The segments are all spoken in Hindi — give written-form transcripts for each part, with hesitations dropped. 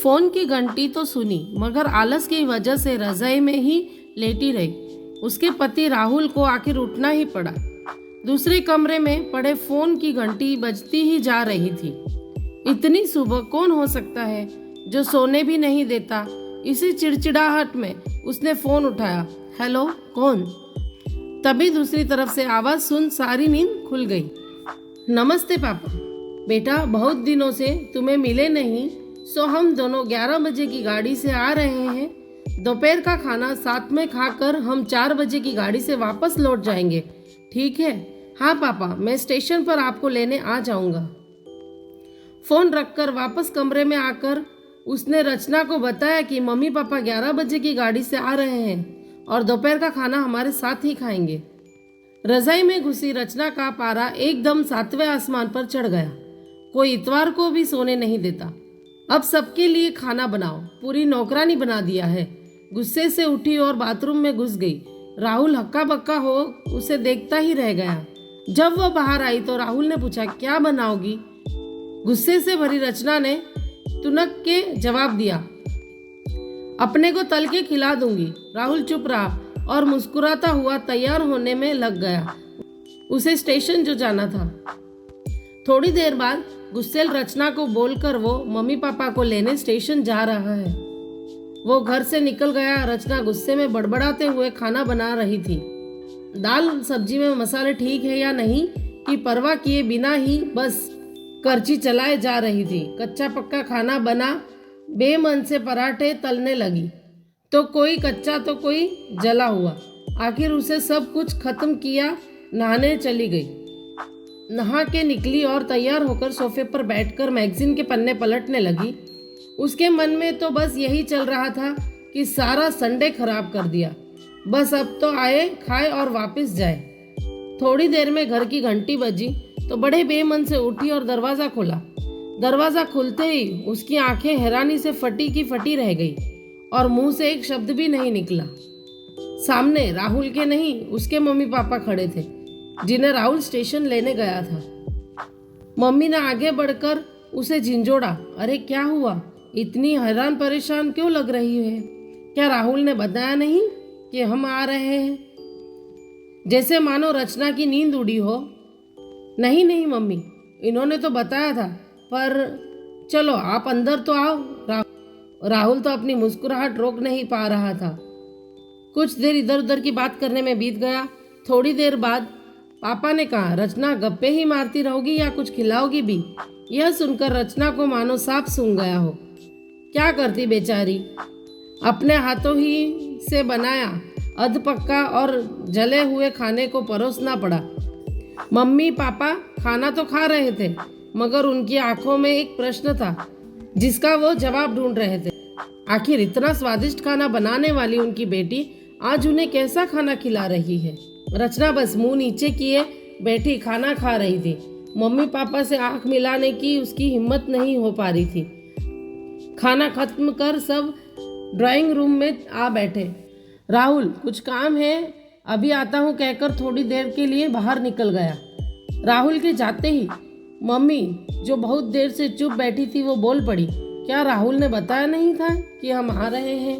फोन की घंटी तो सुनी, मगर आलस की वजह से रजाई में ही लेटी रही। उसके पति राहुल को आखिर उठना ही पड़ा। दूसरे कमरे में पड़े फोन की घंटी बजती ही जा रही थी। इतनी सुबह कौन हो सकता है जो सोने भी नहीं देता। इसी चिड़चिड़ाहट में उसने फोन उठाया। हेलो, कौन? तभी दूसरी तरफ से आवाज सुन सारी नींद खुल गई। नमस्ते पापा। बेटा, बहुत दिनों से तुम्हें मिले नहीं, सो हम दोनों 11 बजे की गाड़ी से आ रहे हैं। दोपहर का खाना साथ में खाकर हम 4 बजे की गाड़ी से वापस लौट जाएंगे, ठीक है? हाँ पापा, मैं स्टेशन पर आपको लेने आ जाऊंगा। फोन रखकर वापस कमरे में आकर उसने रचना को बताया कि मम्मी पापा 11 बजे की गाड़ी से आ रहे हैं और दोपहर का खाना हमारे साथ ही खाएंगे। रजाई में घुसी रचना का पारा एकदम 7वें आसमान पर चढ़ गया। कोई इतवार को भी सोने नहीं देता। अब सबके लिए खाना बनाओ, पूरी नौकरानी बना दिया है। गुस्से से उठी और बाथरूम में घुस गई। राहुल हक्का बक्का हो उसे देखता ही रह गया। जब वह बाहर आई तो राहुल ने पूछा, क्या बनाओगी? गुस्से से भरी रचना ने तुनक के जवाब दिया, अपने को तल के खिला दूंगी। राहुल चुप रहा और मुस्कुराता हुआ तैयार होने में लग गया। उसे स्टेशन जो जाना था। थोड़ी देर बाद गुस्सेल रचना को बोलकर वो मम्मी पापा को लेने स्टेशन जा रहा है। वो घर से निकल गया। रचना गुस्से में बड़बड़ाते हुए खाना बना रही थी। दाल सब्जी में मसाले ठीक है या नहीं की परवाह किए बिना ही बस करची चलाए जा रही थी। कच्चा पक्का खाना बना बेमन से पराठे तलने लगी, तो कोई कच्चा तो कोई जला हुआ। आखिर उसे सब कुछ खत्म किया, नहाने चली गई। नहा के निकली और तैयार होकर सोफे पर बैठकर मैगजीन के पन्ने पलटने लगी। उसके मन में तो बस यही चल रहा था कि सारा संडे खराब कर दिया। बस अब तो आए, खाए और वापस जाए। थोड़ी देर में घर की घंटी बजी तो बड़े बेमन से उठी और दरवाज़ा खोला। दरवाज़ा खुलते ही उसकी आंखें हैरानी से फटी की फटी रह गई और मुंह से एक शब्द भी नहीं निकला। सामने राहुल के नहीं, उसके मम्मी पापा खड़े थे, जिन्हें राहुल स्टेशन लेने गया था। मम्मी ने आगे बढ़कर उसे झिंझोड़ा। अरे क्या हुआ? इतनी हैरान परेशान क्यों लग रही है? क्या राहुल ने बताया नहीं कि हम आ रहे हैं? जैसे मानो रचना की नींद उड़ी हो। नहीं नहीं मम्मी, इन्होंने तो बताया था, पर चलो आप अंदर तो आओ। राहुल तो अपनी मुस्कुराहट रोक नहीं पा रहा था। कुछ देर इधर उधर की बात करने में बीत गया। थोड़ी देर बाद पापा ने कहा, रचना गप्पे ही मारती रहोगी या कुछ खिलाओगी भी? यह सुनकर रचना को मानो सांप सूंघ गया हो। क्या करती बेचारी, अपने हाथों ही से बनाया अधपक्का और जले हुए खाने को परोसना पड़ा। मम्मी पापा खाना तो खा रहे थे, मगर उनकी आंखों में एक प्रश्न था जिसका वो जवाब ढूंढ रहे थे। आखिर इतना स्वादिष्ट खाना बनाने वाली उनकी बेटी आज उन्हें कैसा खाना खिला रही है? रचना बस मुंह नीचे किए बैठी खाना खा रही थी। मम्मी पापा से आंख मिलाने की उसकी हिम्मत नहीं हो पा रही थी। खाना खत्म कर सब ड्राइंग रूम में आ बैठे। राहुल, कुछ काम है, अभी आता हूँ कहकर थोड़ी देर के लिए बाहर निकल गया। राहुल के जाते ही मम्मी, जो बहुत देर से चुप बैठी थी, वो बोल पड़ी, क्या राहुल ने बताया नहीं था कि हम आ रहे हैं?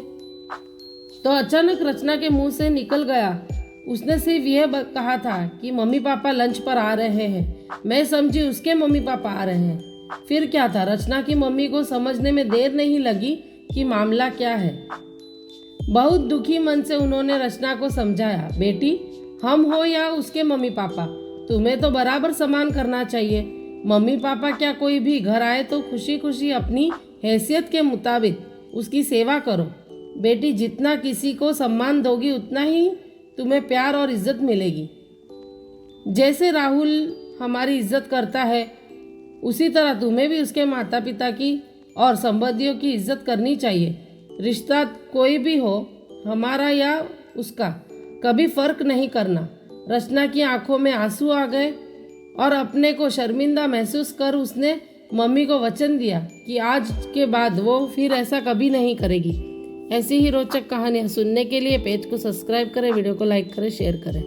तो अचानक रचना के मुंह से निकल गया, उसने सिर्फ यह कहा था कि मम्मी पापा लंच पर आ रहे हैं। मैं समझी उसके मम्मी पापा आ रहे हैं। फिर क्या था? रचना की मम्मी को समझने में देर नहीं लगी कि मामला क्या है। बहुत दुखी मन से उन्होंने रचना को समझाया, बेटी, हम हो या उसके मम्मी पापा, तुम्हें तो बराबर सम्मान करना चाहिए। मम्मी पापा क्या कोई भी घर आए तो खुशी खुशी अपनी हैसियत के मुताबिक उसकी सेवा करो। बेटी, जितना किसी को सम्मान दोगी उतना ही तुम्हें प्यार और इज्जत मिलेगी। जैसे राहुल हमारी इज्जत करता है, उसी तरह तुम्हें भी उसके माता पिता की और संबंधियों की इज्जत करनी चाहिए। रिश्ता कोई भी हो, हमारा या उसका, कभी फर्क नहीं करना। रचना की आंखों में आंसू आ गए और अपने को शर्मिंदा महसूस कर उसने मम्मी को वचन दिया कि आज के बाद वो फिर ऐसा कभी नहीं करेगी। ऐसी ही रोचक कहानियाँ सुनने के लिए पेज को सब्सक्राइब करें, वीडियो को लाइक करें, शेयर करें।